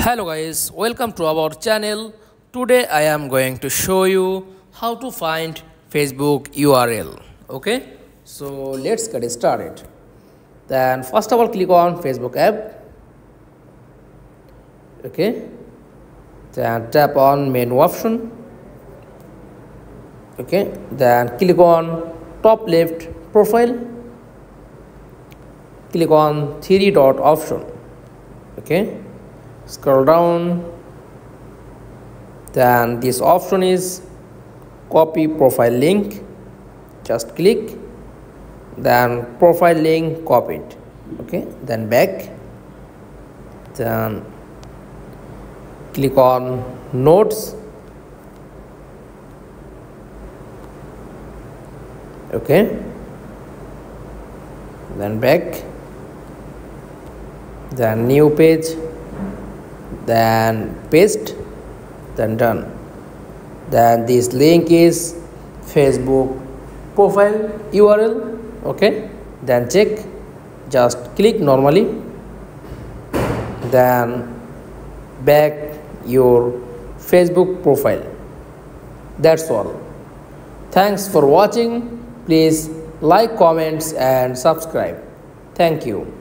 Hello guys, welcome to our channel. Today I am going to show you how to find Facebook URL. Okay, so let's get started. Then first of all click on Facebook app. Okay, then tap on menu option. Okay, then click on top left profile. Click on three dot option. Okay, scroll down, then this option is copy profile link. Just click, then profile link copied. Okay, then back, then click on notes. Okay, then back, then new page, then paste, then done. Then this link is Facebook profile URL. Okay, then check, just click normally, then back your Facebook profile. That's all. Thanks for watching. Please like, comments and subscribe. Thank you.